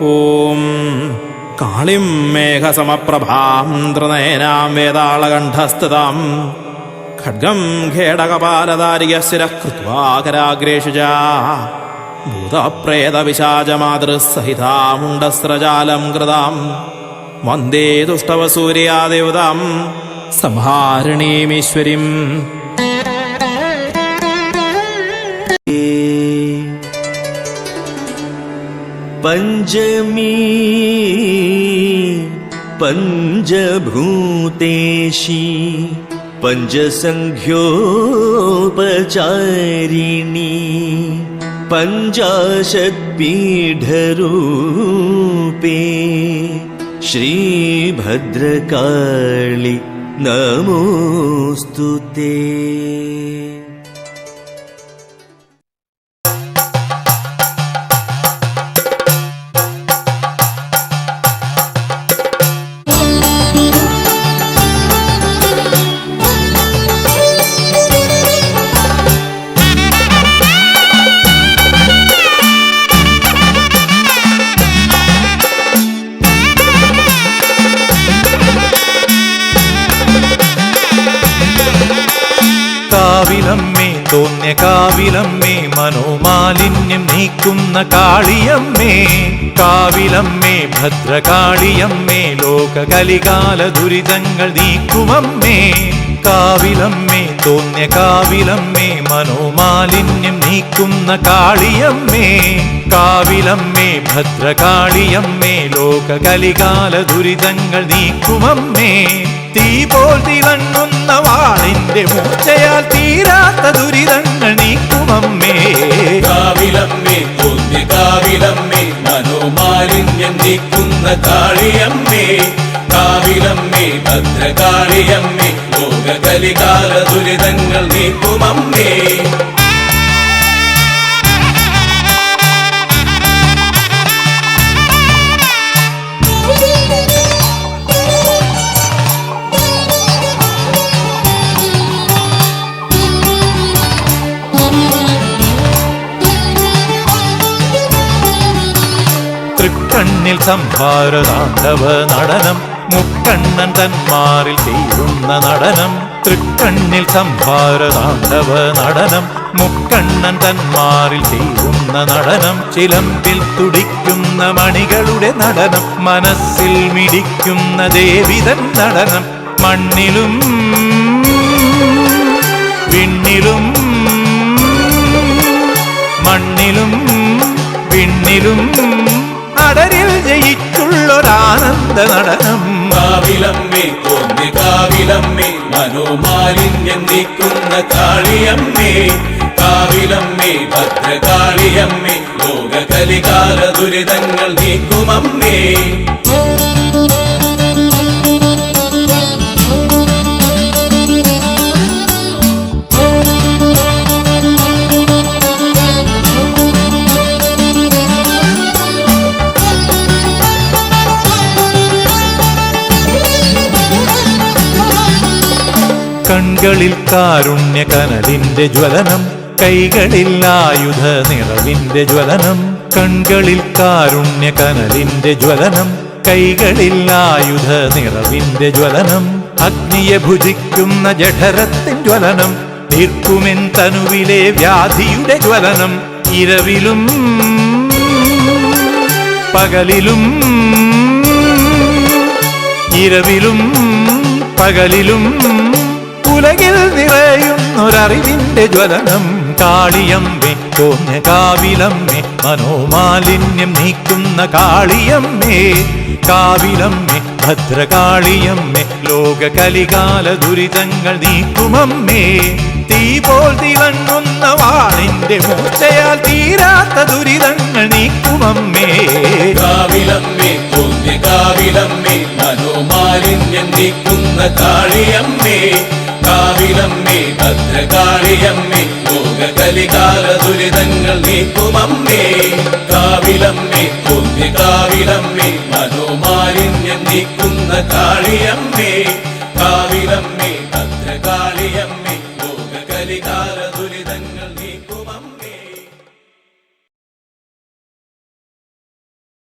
ഓം കാളിം മേഘസമപ്രഭാം ത്രിനയനാം വേതാളകണ്ഠസ്ഥിതാം ഖഡ്ഗം ഖേടകപാലധാരിക ശിരഃ കൃത്വാകരാഗ്രേഷു ച ഭൂതപ്രേതപിശാചമാതൃസഹിതാമുണ്ടസ്രജാലം കൃതാം വന്ദേ ദുഷ്ടവസൂര്യാദേവതാം സംഹാരിണീമീശ്വരീം. പഞ്ചമീ പഞ്ചഭൂതേശി പഞ്ചസംഖ്യോപചാരിണി പഞ്ചാശത്പീഠരൂപേ ശ്രീഭദ്രകാളി നമോസ്തുതേ. കാവിലമ്മേ തോന്യ കാവിലമ്മേ മനോമാലിന്യം നീക്കുന്ന കാളിയമ്മേ കാവിലമ്മേ ഭദ്രകാളിയമ്മേ ലോകകലികാല ദുരിതങ്ങൾ നീക്കുമമ്മേ കാവിലമ്മേ തോന്യ കാവിലമ്മേ മനോമാലിന്യം നീക്കുന്ന കാളിയമ്മേ കാവിലമ്മേ ഭദ്രകാളിയമ്മേ ലോകകലികാല ദുരിതങ്ങൾ നീക്കുമമ്മേ തീ പോൽ തിളങ്ങുന്ന വാളിന്റെ മൂർച്ചയാൽ തീരാത്ത ദുരിതങ്ങൾ നീക്കുമമ്മേ കാവിലമ്മേ തോന്യ കാവിലമ്മേ മനോമാലിന്യം നീക്കുന്ന കാളിയമ്മേ കാവിലമ്മേ ഭദ്രകാളിയമ്മേ ലോകകലികാല ദുരിതങ്ങൾ നീക്കുമമ്മേ തൃക്കണ്ണിൽ സംഭാരതാണ്ഡവ നടനം മുക്കണ്ണൻ തന്മാറിൽ തീരുന്ന നടനം തൃക്കണ്ണിൽ സംഭാരതാണ്ഡവ നടനം മുക്കണ്ണൻ തന്മാറിൽ തീരുന്ന നടനം ചിലമ്പിൽ തുടിക്കുന്ന മണികളുടെ നടനം മനസ്സിൽ മിടിക്കുന്ന ദേവിതൻ നടനം മണ്ണിലും വിണ്ണിലും മണ്ണിലും വിണ്ണിലും അടരിൽ ജയിച്ചുള്ളൊരാനന്ദ നടനം കാവിലമ്മേ തോന്യ കാവിലമ്മേ മനോമാലിന്യം നീക്കുന്ന കാളിയമ്മേ കാവിലമ്മേ ഭദ്രകാളിയമ്മേ ലോകകലികാല ദുരിതങ്ങൾ നീക്കുമമ്മേ കൺകളിൽ കാരുണ്യ കനലിന്റെ ജ്വലനം കൈകളിൽ ആയുധ നിറവിന്റെ ജ്വലനം കൺകളിൽ കാരുണ്യ കനലിന്റെ ജ്വലനം കൈകളിൽ ആയുധ നിറവിന്റെ ജ്വലനം അഗ്നിയെ ഭുജിക്കുന്ന ജഠരത്തിൻ ജ്വലനം തീർക്കുമെൻ തനുവിലെ വ്യാധിയുടെ ജ്വലനം ഇരവിലും പകലിലും ഇരവിലും പകലിലും ഉലകിൽ നിറയുന്നൊരറിവിന്റെ ജ്വലനം കാളിയമ്മേ തോന്യ കാവിലമ്മേ മനോമാലിന്യം നീക്കുന്ന കാളിയമ്മേ കാവിലമ്മേ ഭദ്രകാളിയമ്മേ ലോകകലികാല ദുരിതങ്ങൾ നീക്കുമമ്മേ തീ പോൽ തിളങ്ങുന്ന വാളിന്റെ മൂർച്ചയാൽ തീരാത്ത ദുരിതങ്ങൾ നീക്കുമമ്മേ കാവിലമ്മേ തോന്യ കാവിലമ്മേ മനോമാലിന്യം നീക്കുന്ന കാളിയമ്മേ കാവിലമ്മേ ഭദ്രകാളിയമ്മേ ലോകകലികാല ദുരിതങ്ങൾ നീക്കുമമ്മേ കാവിലമ്മേ തോന്യ കാവിലമ്മേ മനോമാലിന്യം നീക്കുന്ന കാളിയമ്മേ കാവിലമ്മേ ഭദ്രകാളിയമ്മേ